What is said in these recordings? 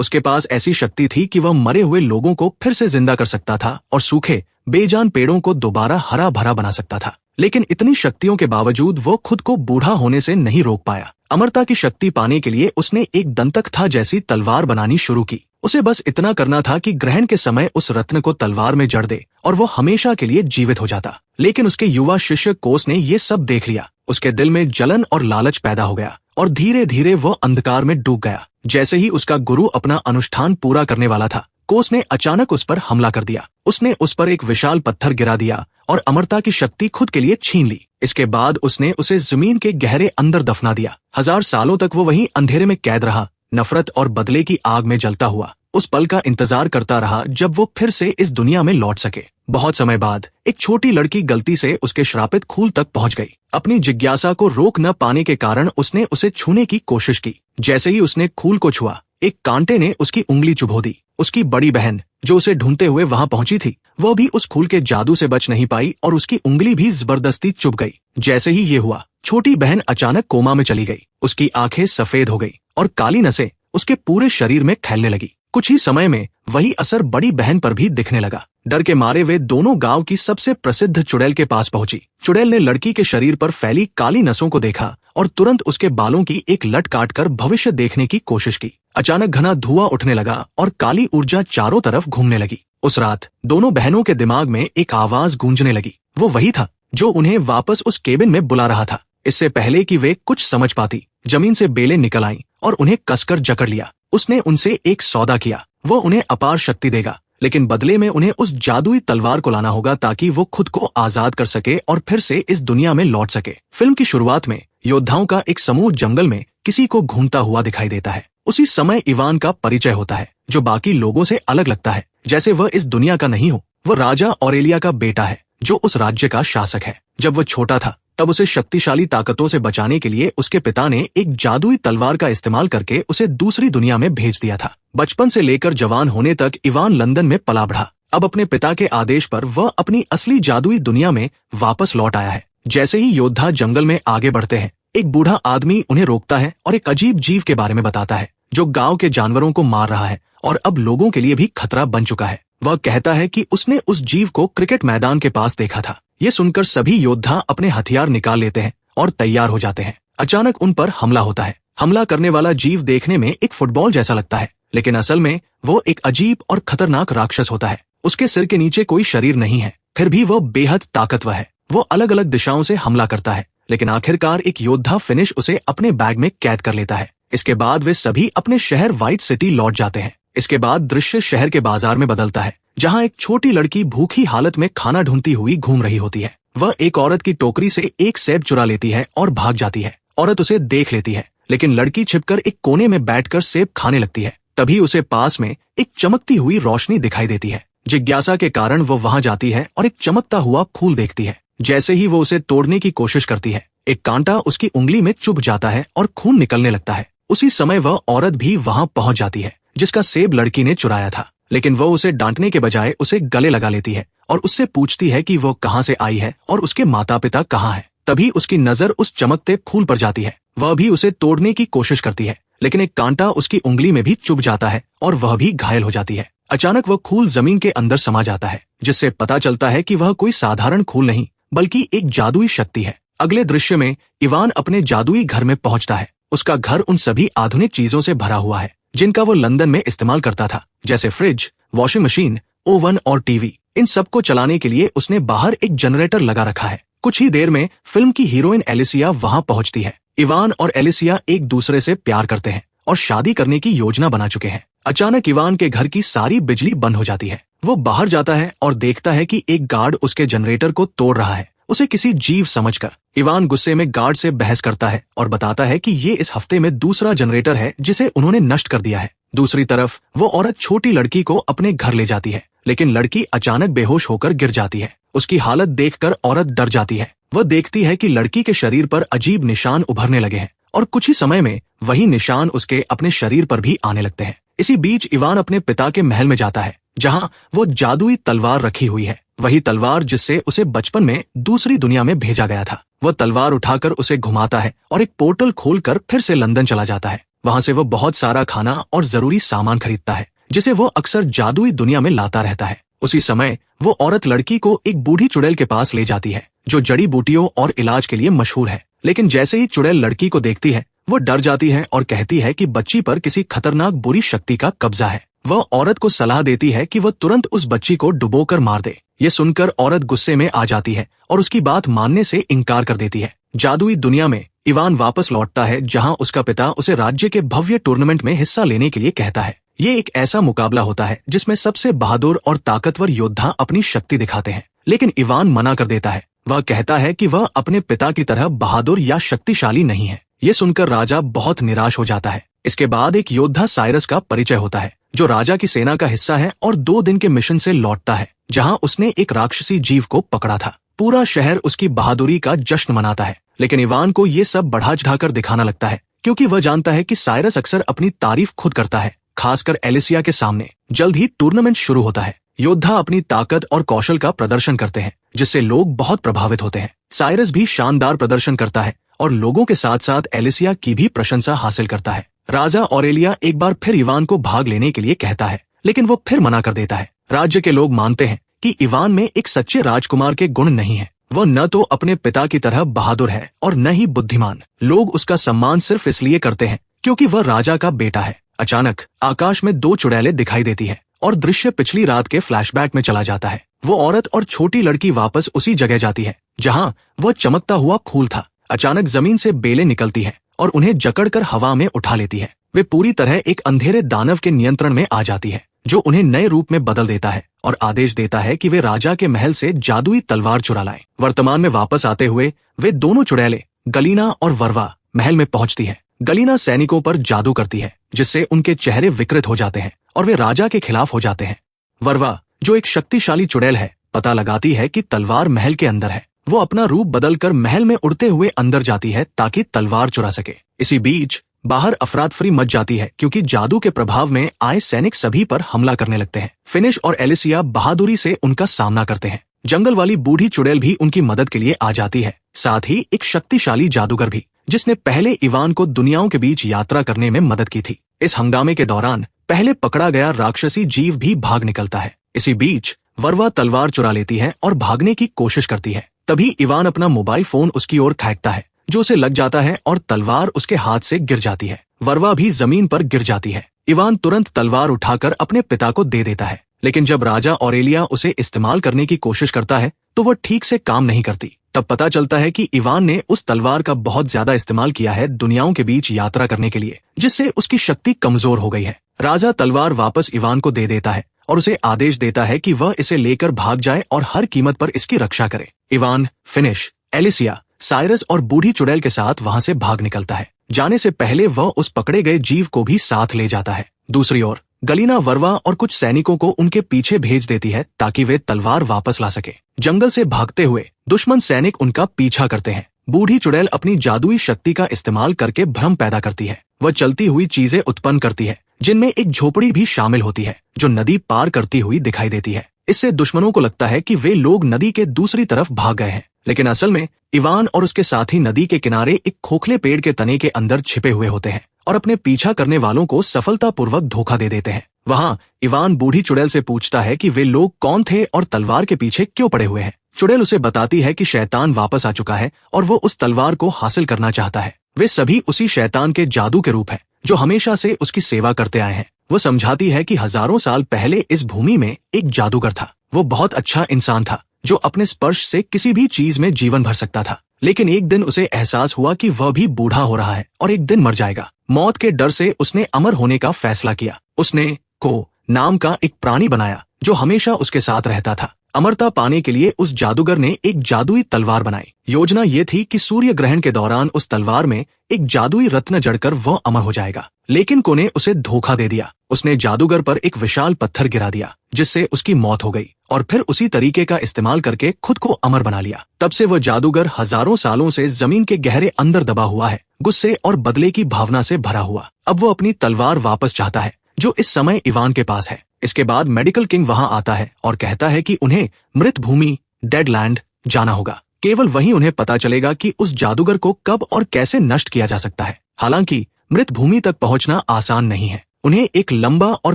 उसके पास ऐसी शक्ति थी कि वह मरे हुए लोगों को फिर से जिंदा कर सकता था और सूखे बेजान पेड़ों को दोबारा हरा भरा बना सकता था। लेकिन इतनी शक्तियों के बावजूद वो खुद को बूढ़ा होने से नहीं रोक पाया। अमरता की शक्ति पाने के लिए उसने एक दंतकथा जैसी तलवार बनानी शुरू की। उसे बस इतना करना था कि ग्रहण के समय उस रत्न को तलवार में जड़ दे और वो हमेशा के लिए जीवित हो जाता। लेकिन उसके युवा शिष्य कोस ने ये सब देख लिया। उसके दिल में जलन और लालच पैदा हो गया और धीरे धीरे वो अंधकार में डूब गया। जैसे ही उसका गुरु अपना अनुष्ठान पूरा करने वाला था, कोस ने अचानक उस पर हमला कर दिया। उसने उस पर एक विशाल पत्थर गिरा दिया और अमरता की शक्ति खुद के लिए छीन ली। इसके बाद उसने उसे जमीन के गहरे अंदर दफना दिया। 1000 सालों तक वो वहीं अंधेरे में कैद रहा, नफरत और बदले की आग में जलता हुआ। उस पल का इंतजार करता रहा जब वो फिर से इस दुनिया में लौट सके। बहुत समय बाद एक छोटी लड़की गलती से उसके श्रापित खूल तक पहुंच गई। अपनी जिज्ञासा को रोक न पाने के कारण उसने उसे छूने की कोशिश की। जैसे ही उसने खूल को छुआ, एक कांटे ने उसकी उंगली चुभो दी। उसकी बड़ी बहन, जो उसे ढूंढते हुए वहां पहुंची थी, वह भी उस खूल के जादू से बच नहीं पाई और उसकी उंगली भी जबरदस्ती चुभ गई। जैसे ही ये हुआ, छोटी बहन अचानक कोमा में चली गई। उसकी आंखें सफेद हो गई और काली नसें उसके पूरे शरीर में फैलने लगी। कुछ ही समय में वही असर बड़ी बहन पर भी दिखने लगा। डर के मारे वे दोनों गांव की सबसे प्रसिद्ध चुड़ैल के पास पहुंची। चुड़ैल ने लड़की के शरीर पर फैली काली नसों को देखा और तुरंत उसके बालों की एक लट काटकर भविष्य देखने की कोशिश की। अचानक घना धुआं उठने लगा और काली ऊर्जा चारों तरफ घूमने लगी। उस रात दोनों बहनों के दिमाग में एक आवाज गूंजने लगी। वो वही था जो उन्हें वापस उस केबिन में बुला रहा था। इससे पहले कि वे कुछ समझ पाती, जमीन से बेलें निकल आईं और उन्हें कसकर जकड़ लिया। उसने उनसे एक सौदा किया। वो उन्हें अपार शक्ति देगा, लेकिन बदले में उन्हें उस जादुई तलवार को लाना होगा ताकि वो खुद को आजाद कर सके और फिर से इस दुनिया में लौट सके। फिल्म की शुरुआत में योद्धाओं का एक समूह जंगल में किसी को घूमता हुआ दिखाई देता है। उसी समय इवान का परिचय होता है, जो बाकी लोगों से अलग लगता है, जैसे वह इस दुनिया का नहीं हो। वह राजा ऑरेलिया का बेटा है, जो उस राज्य का शासक है। जब वह छोटा था, तब उसे शक्तिशाली ताकतों से बचाने के लिए उसके पिता ने एक जादुई तलवार का इस्तेमाल करके उसे दूसरी दुनिया में भेज दिया था। बचपन से लेकर जवान होने तक इवान लंदन में पला बढ़ा। अब अपने पिता के आदेश पर वह अपनी असली जादुई दुनिया में वापस लौट आया है। जैसे ही योद्धा जंगल में आगे बढ़ते हैं, एक बूढ़ा आदमी उन्हें रोकता है और एक अजीब जीव के बारे में बताता है, जो गांव के जानवरों को मार रहा है और अब लोगों के लिए भी खतरा बन चुका है। वह कहता है कि उसने उस जीव को क्रिकेट मैदान के पास देखा था। ये सुनकर सभी योद्धा अपने हथियार निकाल लेते हैं और तैयार हो जाते हैं। अचानक उन पर हमला होता है। हमला करने वाला जीव देखने में एक फुटबॉल जैसा लगता है, लेकिन असल में वो एक अजीब और खतरनाक राक्षस होता है। उसके सिर के नीचे कोई शरीर नहीं है, फिर भी वह बेहद ताकतवर है। वो अलग अलग दिशाओं से हमला करता है, लेकिन आखिरकार एक योद्धा फिनिश उसे अपने बैग में कैद कर लेता है। इसके बाद वे सभी अपने शहर व्हाइट सिटी लौट जाते हैं। इसके बाद दृश्य शहर के बाजार में बदलता है, जहाँ एक छोटी लड़की भूखी हालत में खाना ढूंढती हुई घूम रही होती है। वह एक औरत की टोकरी से एक सेब चुरा लेती है और भाग जाती है। औरत उसे देख लेती है, लेकिन लड़की छिपकर एक कोने में बैठकर सेब खाने लगती है। तभी उसे पास में एक चमकती हुई रोशनी दिखाई देती है। जिज्ञासा के कारण वो वहां जाती है और एक चमकता हुआ फूल देखती है। जैसे ही वो उसे तोड़ने की कोशिश करती है, एक कांटा उसकी उंगली में चुभ जाता है और खून निकलने लगता है। उसी समय वह औरत भी वहां पहुंच जाती है, जिसका सेब लड़की ने चुराया था। लेकिन वह उसे डांटने के बजाय उसे गले लगा लेती है और उससे पूछती है कि वो कहाँ से आई है और उसके माता पिता कहाँ हैं। तभी उसकी नजर उस चमकते फूल पर जाती है। वह भी उसे तोड़ने की कोशिश करती है, लेकिन एक कांटा उसकी उंगली में भी चुभ जाता है और वह भी घायल हो जाती है। अचानक वह खूल जमीन के अंदर समा जाता है, जिससे पता चलता है कि वह कोई साधारण खूल नहीं, बल्कि एक जादुई शक्ति है। अगले दृश्य में इवान अपने जादुई घर में पहुंचता है। उसका घर उन सभी आधुनिक चीजों से भरा हुआ है जिनका वो लंदन में इस्तेमाल करता था, जैसे फ्रिज, वॉशिंग मशीन, ओवन और टीवी। इन सबको चलाने के लिए उसने बाहर एक जनरेटर लगा रखा है। कुछ ही देर में फिल्म की हीरोइन एलिसिया वहां पहुंचती है। इवान और एलिसिया एक दूसरे से प्यार करते हैं और शादी करने की योजना बना चुके हैं। अचानक इवान के घर की सारी बिजली बंद हो जाती है। वो बाहर जाता है और देखता है कि एक गार्ड उसके जनरेटर को तोड़ रहा है, उसे किसी जीव समझकर। इवान गुस्से में गार्ड से बहस करता है और बताता है कि ये इस हफ्ते में दूसरा जनरेटर है जिसे उन्होंने नष्ट कर दिया है। दूसरी तरफ वो औरत छोटी लड़की को अपने घर ले जाती है, लेकिन लड़की अचानक बेहोश होकर गिर जाती है। उसकी हालत देखकर औरत डर जाती है। वह देखती है कि लड़की के शरीर पर अजीब निशान उभरने लगे हैं और कुछ ही समय में वही निशान उसके अपने शरीर पर भी आने लगते हैं। इसी बीच इवान अपने पिता के महल में जाता है, जहाँ वो जादुई तलवार रखी हुई है, वही तलवार जिससे उसे बचपन में दूसरी दुनिया में भेजा गया था। वह तलवार उठाकर उसे घुमाता है और एक पोर्टल खोलकर फिर से लंदन चला जाता है। वहां से वो बहुत सारा खाना और जरूरी सामान खरीदता है जिसे वो अक्सर जादुई दुनिया में लाता रहता है। उसी समय वो औरत लड़की को एक बूढ़ी चुड़ैल के पास ले जाती है जो जड़ी बूटियों और इलाज के लिए मशहूर है। लेकिन जैसे ही चुड़ैल लड़की को देखती है वो डर जाती है और कहती है कि बच्ची पर किसी खतरनाक बुरी शक्ति का कब्जा है। वह औरत को सलाह देती है कि वह तुरंत उस बच्ची को डुबोकर मार दे। ये सुनकर औरत गुस्से में आ जाती है और उसकी बात मानने से इनकार कर देती है। जादुई दुनिया में इवान वापस लौटता है जहां उसका पिता उसे राज्य के भव्य टूर्नामेंट में हिस्सा लेने के लिए कहता है। ये एक ऐसा मुकाबला होता है जिसमें सबसे बहादुर और ताकतवर योद्धा अपनी शक्ति दिखाते हैं, लेकिन इवान मना कर देता है। वह कहता है कि वह अपने पिता की तरह बहादुर या शक्तिशाली नहीं है। ये सुनकर राजा बहुत निराश हो जाता है। इसके बाद एक योद्धा साइरस का परिचय होता है जो राजा की सेना का हिस्सा है और 2 दिन के मिशन से लौटता है जहां उसने एक राक्षसी जीव को पकड़ा था। पूरा शहर उसकी बहादुरी का जश्न मनाता है, लेकिन इवान को ये सब बढ़ा चढ़ाकर दिखाना लगता है क्योंकि वह जानता है कि साइरस अक्सर अपनी तारीफ खुद करता है, खासकर एलिसिया के सामने। जल्द ही टूर्नामेंट शुरू होता है। योद्धा अपनी ताकत और कौशल का प्रदर्शन करते हैं जिससे लोग बहुत प्रभावित होते हैं। साइरस भी शानदार प्रदर्शन करता है और लोगों के साथ साथ एलिसिया की भी प्रशंसा हासिल करता है। राजा ऑरेलिया एक बार फिर इवान को भाग लेने के लिए कहता है, लेकिन वो फिर मना कर देता है। राज्य के लोग मानते हैं कि इवान में एक सच्चे राजकुमार के गुण नहीं है। वो न तो अपने पिता की तरह बहादुर है और न ही बुद्धिमान। लोग उसका सम्मान सिर्फ इसलिए करते हैं क्योंकि वह राजा का बेटा है। अचानक आकाश में 2 चुड़ैलें दिखाई देती है और दृश्य पिछली रात के फ्लैशबैक में चला जाता है। वो औरत और छोटी लड़की वापस उसी जगह जाती है जहां वह चमकता हुआ खूल था। अचानक जमीन से बेलें निकलती हैं और उन्हें जकड़कर हवा में उठा लेती है। वे पूरी तरह एक अंधेरे दानव के नियंत्रण में आ जाती है जो उन्हें नए रूप में बदल देता है और आदेश देता है कि वे राजा के महल से जादुई तलवार चुरा लाएं। वर्तमान में वापस आते हुए वे दोनों चुड़ैलें गलीना और वर्वा महल में पहुंचती हैं। गलीना सैनिकों पर जादू करती है जिससे उनके चेहरे विकृत हो जाते हैं और वे राजा के खिलाफ हो जाते हैं। वर्वा, जो एक शक्तिशाली चुड़ैल है, पता लगाती है कि तलवार महल के अंदर है। वो अपना रूप बदलकर महल में उड़ते हुए अंदर जाती है ताकि तलवार चुरा सके। इसी बीच बाहर अफरातफरी मच जाती है क्योंकि जादू के प्रभाव में आए सैनिक सभी पर हमला करने लगते हैं। फिनिश और एलिसिया बहादुरी से उनका सामना करते हैं। जंगल वाली बूढ़ी चुड़ैल भी उनकी मदद के लिए आ जाती है, साथ ही एक शक्तिशाली जादूगर भी जिसने पहले इवान को दुनियाओं के बीच यात्रा करने में मदद की थी। इस हंगामे के दौरान पहले पकड़ा गया राक्षसी जीव भी भाग निकलता है। इसी बीच वर्वा तलवार चुरा लेती है और भागने की कोशिश करती है। तभी इवान अपना मोबाइल फोन उसकी ओर फेंकता है जो उसे लग जाता है और तलवार उसके हाथ से गिर जाती है। वर्वा भी जमीन पर गिर जाती है। इवान तुरंत तलवार उठाकर अपने पिता को दे देता है, लेकिन जब राजा ऑरेलिया उसे इस्तेमाल करने की कोशिश करता है तो वह ठीक से काम नहीं करती। तब पता चलता है कि इवान ने उस तलवार का बहुत ज्यादा इस्तेमाल किया है दुनियाओं के बीच यात्रा करने के लिए, जिससे उसकी शक्ति कमजोर हो गई है। राजा तलवार वापस इवान को दे देता है और उसे आदेश देता है कि वह इसे लेकर भाग जाए और हर कीमत पर इसकी रक्षा करे। इवान, फिनिश, एलिसिया, साइरस और बूढ़ी चुड़ैल के साथ वहां से भाग निकलता है। जाने से पहले वह उस पकड़े गए जीव को भी साथ ले जाता है। दूसरी ओर गलीना वर्वा और कुछ सैनिकों को उनके पीछे भेज देती है ताकि वे तलवार वापस ला सके। जंगल से भागते हुए दुश्मन सैनिक उनका पीछा करते हैं। बूढ़ी चुड़ैल अपनी जादुई शक्ति का इस्तेमाल करके भ्रम पैदा करती है। वह चलती हुई चीजें उत्पन्न करती है जिनमें एक झोपड़ी भी शामिल होती है जो नदी पार करती हुई दिखाई देती है। इससे दुश्मनों को लगता है कि वे लोग नदी के दूसरी तरफ भाग गए हैं, लेकिन असल में इवान और उसके साथी नदी के किनारे एक खोखले पेड़ के तने के अंदर छिपे हुए होते हैं और अपने पीछा करने वालों को सफलतापूर्वक धोखा दे देते हैं। वहां इवान बूढ़ी चुड़ैल से पूछता है कि वे लोग कौन थे और तलवार के पीछे क्यों पड़े हुए हैं। चुड़ैल उसे बताती है कि शैतान वापस आ चुका है और वो उस तलवार को हासिल करना चाहता है। वे सभी उसी शैतान के जादू के रूप हैं जो हमेशा से उसकी सेवा करते आए हैं। वो समझाती है कि हजारों साल पहले इस भूमि में एक जादूगर था। वो बहुत अच्छा इंसान था जो अपने स्पर्श से किसी भी चीज में जीवन भर सकता था, लेकिन एक दिन उसे एहसास हुआ कि वह भी बूढ़ा हो रहा है और एक दिन मर जाएगा। मौत के डर से उसने अमर होने का फैसला किया। उसने को नाम का एक प्राणी बनाया जो हमेशा उसके साथ रहता था। अमरता पाने के लिए उस जादूगर ने एक जादुई तलवार बनाई। योजना ये थी कि सूर्य ग्रहण के दौरान उस तलवार में एक जादुई रत्न जड़कर वह अमर हो जाएगा, लेकिन को ने उसे धोखा दे दिया। उसने जादूगर पर एक विशाल पत्थर गिरा दिया जिससे उसकी मौत हो गई और फिर उसी तरीके का इस्तेमाल करके खुद को अमर बना लिया। तब से वह जादूगर हजारों सालों से जमीन के गहरे अंदर दबा हुआ है, गुस्से और बदले की भावना से भरा हुआ। अब वो अपनी तलवार वापस चाहता है जो इस समय इवान के पास है। इसके बाद मेडिकल किंग वहां आता है और कहता है कि उन्हें मृत भूमि डेडलैंड जाना होगा। केवल वहीं उन्हें पता चलेगा कि उस जादूगर को कब और कैसे नष्ट किया जा सकता है। हालांकि मृत भूमि तक पहुंचना आसान नहीं है। उन्हें एक लंबा और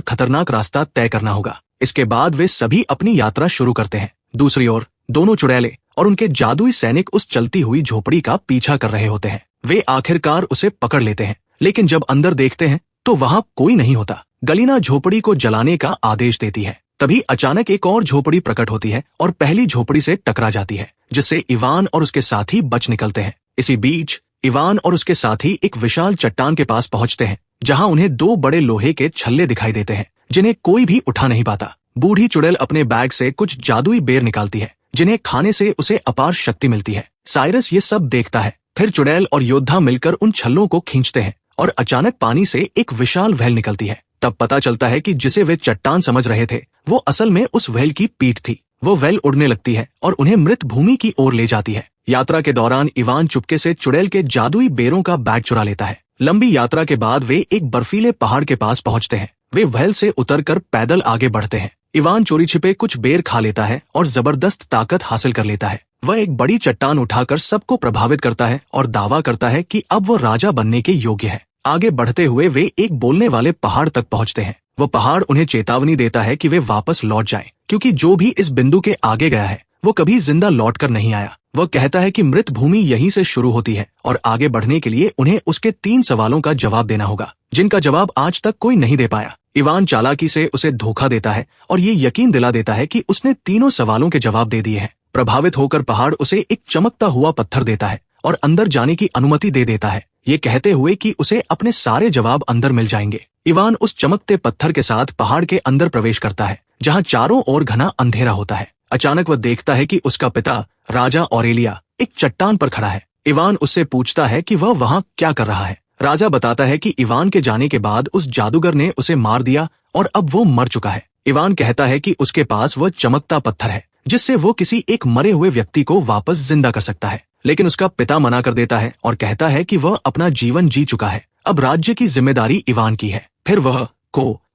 खतरनाक रास्ता तय करना होगा। इसके बाद वे सभी अपनी यात्रा शुरू करते हैं। दूसरी ओर दोनों चुड़ैले और उनके जादुई सैनिक उस चलती हुई झोपड़ी का पीछा कर रहे होते हैं। वे आखिरकार उसे पकड़ लेते हैं, लेकिन जब अंदर देखते हैं तो वहां कोई नहीं होता। गलीना झोपड़ी को जलाने का आदेश देती है। तभी अचानक एक और झोपड़ी प्रकट होती है और पहली झोपड़ी से टकरा जाती है, जिससे इवान और उसके साथी बच निकलते हैं। इसी बीच इवान और उसके साथी एक विशाल चट्टान के पास पहुंचते हैं, जहां उन्हें दो बड़े लोहे के छल्ले दिखाई देते हैं, जिन्हें कोई भी उठा नहीं पाता। बूढ़ी चुड़ैल अपने बैग से कुछ जादुई बेर निकालती है, जिन्हें खाने से उसे अपार शक्ति मिलती है। साइरस ये सब देखता है। फिर चुड़ैल और योद्धा मिलकर उन छल्लों को खींचते हैं और अचानक पानी से एक विशाल व्हेल निकलती है। तब पता चलता है कि जिसे वे चट्टान समझ रहे थे वो असल में उस व्हेल की पीठ थी। वो व्हेल उड़ने लगती है और उन्हें मृत भूमि की ओर ले जाती है। यात्रा के दौरान इवान चुपके से चुड़ैल के जादुई बेरों का बैग चुरा लेता है। लंबी यात्रा के बाद वे एक बर्फीले पहाड़ के पास पहुंचते हैं। वे व्हेल से उतरकर पैदल आगे बढ़ते हैं। इवान चोरी छिपे कुछ बेर खा लेता है और जबरदस्त ताकत हासिल कर लेता है। वह एक बड़ी चट्टान उठाकर सबको प्रभावित करता है और दावा करता है कि अब वह राजा बनने के योग्य है। आगे बढ़ते हुए वे एक बोलने वाले पहाड़ तक पहुंचते हैं। वह पहाड़ उन्हें चेतावनी देता है कि वे वापस लौट जाएं, क्योंकि जो भी इस बिंदु के आगे गया है वो कभी जिंदा लौटकर नहीं आया। वह कहता है कि मृत भूमि यहीं से शुरू होती है और आगे बढ़ने के लिए उन्हें उसके 3 सवालों का जवाब देना होगा, जिनका जवाब आज तक कोई नहीं दे पाया। इवान चालाकी से उसे धोखा देता है और ये यकीन दिला देता है कि उसने तीनों सवालों के जवाब दे दिए हैं। प्रभावित होकर पहाड़ उसे एक चमकता हुआ पत्थर देता है और अंदर जाने की अनुमति दे देता है, ये कहते हुए कि उसे अपने सारे जवाब अंदर मिल जाएंगे। इवान उस चमकते पत्थर के साथ पहाड़ के अंदर प्रवेश करता है, जहां चारों ओर घना अंधेरा होता है। अचानक वह देखता है कि उसका पिता राजा ऑरेलिया एक चट्टान पर खड़ा है। इवान उससे पूछता है कि वह वहां क्या कर रहा है। राजा बताता है कि इवान के जाने के बाद उस जादूगर ने उसे मार दिया और अब वो मर चुका है। इवान कहता है कि उसके पास वह चमकता पत्थर है, जिससे वो किसी एक मरे हुए व्यक्ति को वापस जिंदा कर सकता है। लेकिन उसका पिता मना कर देता है और कहता है कि वह अपना जीवन जी चुका है, अब राज्य की जिम्मेदारी इवान की है। फिर वह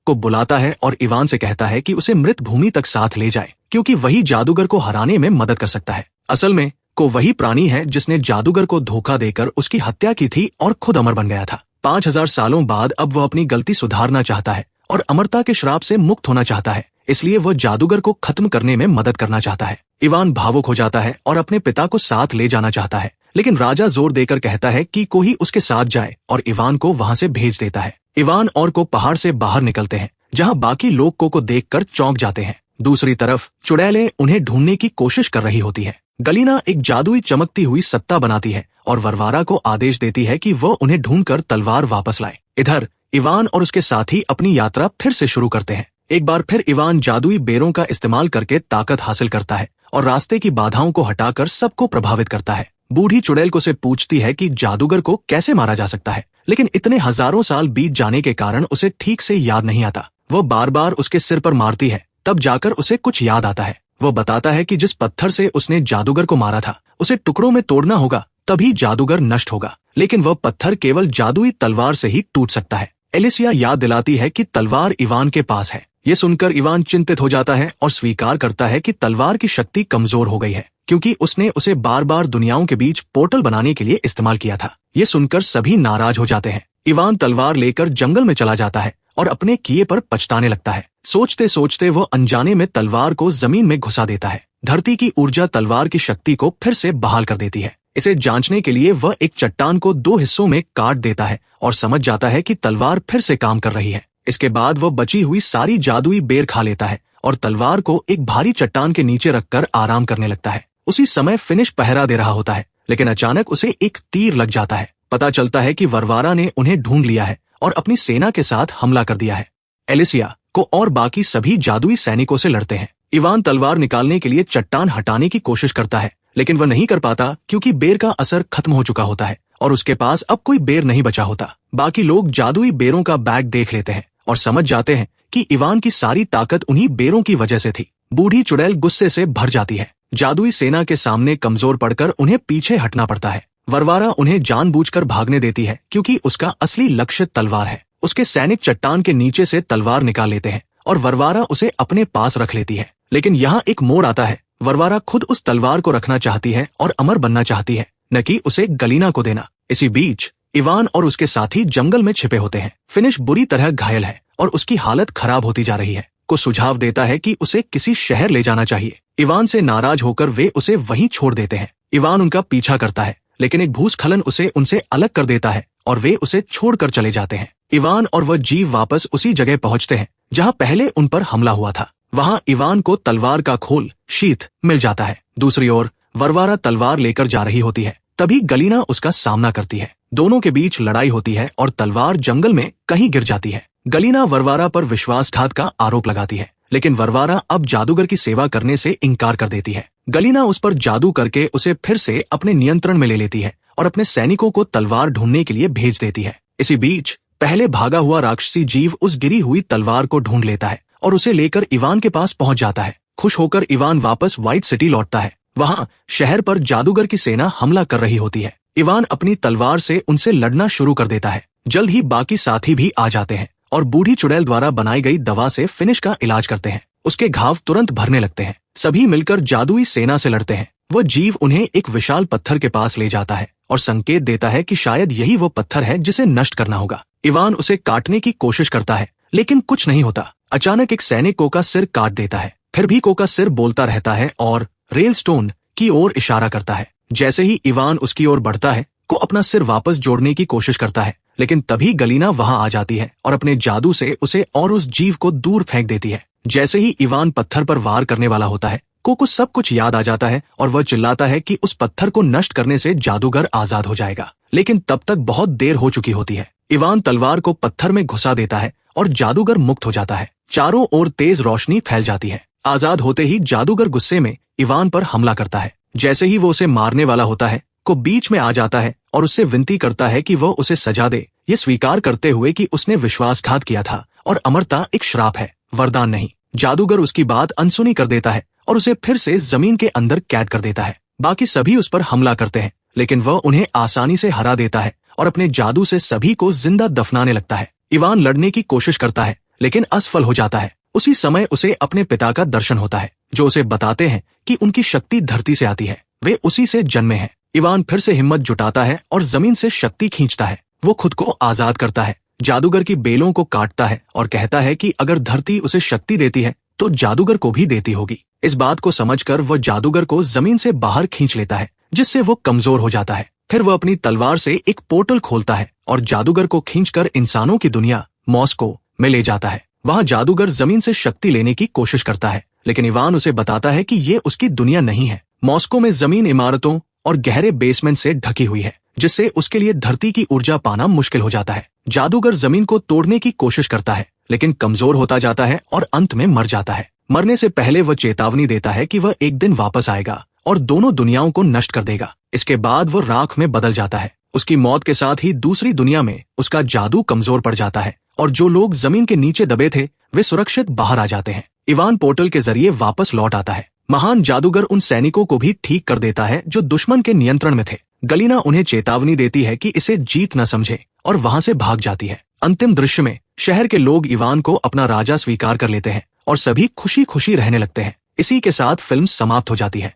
को बुलाता है और इवान से कहता है कि उसे मृत भूमि तक साथ ले जाए, क्योंकि वही जादूगर को हराने में मदद कर सकता है। असल में को वही प्राणी है जिसने जादूगर को धोखा देकर उसकी हत्या की थी और खुद अमर बन गया था। 5000 सालों बाद अब वह अपनी गलती सुधारना चाहता है और अमरता के श्राप से मुक्त होना चाहता है, इसलिए वह जादूगर को खत्म करने में मदद करना चाहता है। इवान भावुक हो जाता है और अपने पिता को साथ ले जाना चाहता है, लेकिन राजा जोर देकर कहता है कि कोई उसके साथ जाए और इवान को वहां से भेज देता है। इवान और को पहाड़ से बाहर निकलते हैं, जहां बाकी लोग को देखकर चौंक जाते हैं। दूसरी तरफ चुड़ैलें उन्हें ढूंढने की कोशिश कर रही होती है। गलीना एक जादुई चमकती हुई सत्ता बनाती है और वरवारा को आदेश देती है कि वह उन्हें ढूंढकर तलवार वापस लाए। इधर इवान और उसके साथी अपनी यात्रा फिर से शुरू करते हैं। एक बार फिर इवान जादुई बेरों का इस्तेमाल करके ताकत हासिल करता है और रास्ते की बाधाओं को हटाकर सबको प्रभावित करता है। बूढ़ी चुड़ैल को से पूछती है कि जादूगर को कैसे मारा जा सकता है, लेकिन इतने हजारों साल बीत जाने के कारण उसे ठीक से याद नहीं आता। वह बार बार उसके सिर पर मारती है, तब जाकर उसे कुछ याद आता है। वह बताता है कि जिस पत्थर से उसने जादूगर को मारा था उसे टुकड़ों में तोड़ना होगा, तभी जादूगर नष्ट होगा, लेकिन वह पत्थर केवल जादुई तलवार से ही टूट सकता है। एलिसिया याद दिलाती है कि तलवार इवान के पास है। ये सुनकर इवान चिंतित हो जाता है और स्वीकार करता है कि तलवार की शक्ति कमजोर हो गई है, क्योंकि उसने उसे बार बार दुनियाओं के बीच पोर्टल बनाने के लिए इस्तेमाल किया था। ये सुनकर सभी नाराज हो जाते हैं। इवान तलवार लेकर जंगल में चला जाता है और अपने किए पर पछताने लगता है। सोचते सोचते वह अनजाने में तलवार को जमीन में घुसा देता है। धरती की ऊर्जा तलवार की शक्ति को फिर से बहाल कर देती है। इसे जांचने के लिए वह एक चट्टान को 2 हिस्सों में काट देता है और समझ जाता है कि तलवार फिर से काम कर रही है। इसके बाद वह बची हुई सारी जादुई बेर खा लेता है और तलवार को एक भारी चट्टान के नीचे रखकर आराम करने लगता है। उसी समय फिनिश पहरा दे रहा होता है, लेकिन अचानक उसे एक तीर लग जाता है। पता चलता है कि वरवारा ने उन्हें ढूंढ लिया है और अपनी सेना के साथ हमला कर दिया है। एलिसिया को और बाकी सभी जादुई सैनिकों से लड़ते हैं। इवान तलवार निकालने के लिए चट्टान हटाने की कोशिश करता है, लेकिन वह नहीं कर पाता, क्योंकि बेर का असर खत्म हो चुका होता है और उसके पास अब कोई बेर नहीं बचा होता। बाकी लोग जादुई बेरों का बैग देख लेते हैं और समझ जाते हैं कि इवान की सारी ताकत उन्हीं बेरों की वजह से थी। बूढ़ी चुड़ैल गुस्से से भर जाती है। जादुई सेना के सामने कमजोर पड़कर उन्हें पीछे हटना पड़ता है। वरवारा उन्हें जानबूझकर भागने देती है, क्योंकि उसका असली लक्ष्य तलवार है। उसके सैनिक चट्टान के नीचे से तलवार निकाल लेते हैं और वरवारा उसे अपने पास रख लेती है। लेकिन यहाँ एक मोड़ आता है। वरवारा खुद उस तलवार को रखना चाहती है और अमर बनना चाहती है, न कि उसे गलीना को देना। इसी बीच इवान और उसके साथी जंगल में छिपे होते हैं। फिनिश बुरी तरह घायल है और उसकी हालत खराब होती जा रही है। को सुझाव देता है कि उसे किसी शहर ले जाना चाहिए। इवान से नाराज होकर वे उसे वहीं छोड़ देते हैं। इवान उनका पीछा करता है, लेकिन एक भूस्खलन उसे उनसे अलग कर देता है और वे उसे छोड़कर चले जाते हैं। इवान और वह जीव वापस उसी जगह पहुंचते हैं जहां पहले उन पर हमला हुआ था। वहां इवान को तलवार का खोल शीत मिल जाता है। दूसरी ओर वरवारा तलवार लेकर जा रही होती है। तभी गलीना उसका सामना करती है। दोनों के बीच लड़ाई होती है और तलवार जंगल में कहीं गिर जाती है। गलीना वरवारा पर विश्वासघात का आरोप लगाती है, लेकिन वरवारा अब जादूगर की सेवा करने से इनकार कर देती है। गलीना उस पर जादू करके उसे फिर से अपने नियंत्रण में ले लेती है और अपने सैनिकों को तलवार ढूंढने के लिए भेज देती है। इसी बीच पहले भागा हुआ राक्षसी जीव उस गिरी हुई तलवार को ढूंढ लेता है और उसे लेकर इवान के पास पहुंच जाता है। खुश होकर इवान वापस व्हाइट सिटी लौटता है। वहां शहर पर जादूगर की सेना हमला कर रही होती है। इवान अपनी तलवार से उनसे लड़ना शुरू कर देता है। जल्द ही बाकी साथी भी आ जाते हैं और बूढ़ी चुड़ैल द्वारा बनाई गई दवा से फिनिश का इलाज करते हैं। उसके घाव तुरंत भरने लगते हैं। सभी मिलकर जादुई सेना से लड़ते हैं। वह जीव उन्हें एक विशाल पत्थर के पास ले जाता है और संकेत देता है कि शायद यही वो पत्थर है जिसे नष्ट करना होगा। इवान उसे काटने की कोशिश करता है, लेकिन कुछ नहीं होता। अचानक एक सैनिक को का सिर काट देता है। फिर भी को का सिर बोलता रहता है और रेलस्टोन की ओर इशारा करता है। जैसे ही इवान उसकी ओर बढ़ता है, को अपना सिर वापस जोड़ने की कोशिश करता है, लेकिन तभी गलीना वहां आ जाती है और अपने जादू से उसे और उस जीव को दूर फेंक देती है। जैसे ही इवान पत्थर पर वार करने वाला होता है, को सब कुछ याद आ जाता है और वह चिल्लाता है कि उस पत्थर को नष्ट करने से जादूगर आजाद हो जाएगा। लेकिन तब तक बहुत देर हो चुकी होती है। इवान तलवार को पत्थर में घुसा देता है और जादूगर मुक्त हो जाता है। चारों ओर तेज रोशनी फैल जाती है। आजाद होते ही जादूगर गुस्से में इवान पर हमला करता है। जैसे ही वो उसे मारने वाला होता है, को बीच में आ जाता है और उससे विनती करता है कि वह उसे सजा दे, ये स्वीकार करते हुए कि उसने विश्वासघात किया था और अमरता एक श्राप है, वरदान नहीं। जादूगर उसकी बात अनसुनी कर देता है और उसे फिर से जमीन के अंदर कैद कर देता है। बाकी सभी उस पर हमला करते हैं, लेकिन वह उन्हें आसानी से हरा देता है और अपने जादू से सभी को जिंदा दफनाने लगता है। इवान लड़ने की कोशिश करता है, लेकिन असफल हो जाता है। उसी समय उसे अपने पिता का दर्शन होता है, जो उसे बताते हैं कि उनकी शक्ति धरती से आती है, वे उसी से जन्मे हैं। इवान फिर से हिम्मत जुटाता है और जमीन से शक्ति खींचता है। वो खुद को आजाद करता है, जादूगर की बेलों को काटता है और कहता है कि अगर धरती उसे शक्ति देती है तो जादूगर को भी देती होगी। इस बात को समझकर वह जादूगर को जमीन से बाहर खींच लेता है, जिससे वो कमजोर हो जाता है। फिर वह अपनी तलवार से एक पोर्टल खोलता है और जादूगर को खींचकर इंसानों की दुनिया मॉस्को में ले जाता है। वहां जादूगर जमीन से शक्ति लेने की कोशिश करता है, लेकिन इवान उसे बताता है कि ये उसकी दुनिया नहीं है। मॉस्को में जमीन इमारतों और गहरे बेसमेंट से ढकी हुई है, जिससे उसके लिए धरती की ऊर्जा पाना मुश्किल हो जाता है। जादूगर जमीन को तोड़ने की कोशिश करता है, लेकिन कमजोर होता जाता है और अंत में मर जाता है। मरने से पहले वह चेतावनी देता है कि वह एक दिन वापस आएगा और दोनों दुनियाओं को नष्ट कर देगा। इसके बाद वो राख में बदल जाता है। उसकी मौत के साथ ही दूसरी दुनिया में उसका जादू कमजोर पड़ जाता है और जो लोग जमीन के नीचे दबे थे वे सुरक्षित बाहर आ जाते हैं। इवान पोर्टल के जरिए वापस लौट आता है। महान जादूगर उन सैनिकों को भी ठीक कर देता है जो दुश्मन के नियंत्रण में थे। गलीना उन्हें चेतावनी देती है कि इसे जीत न समझे और वहां से भाग जाती है। अंतिम दृश्य में शहर के लोग इवान को अपना राजा स्वीकार कर लेते हैं और सभी खुशी खुशी रहने लगते हैं। इसी के साथ फिल्म समाप्त हो जाती है।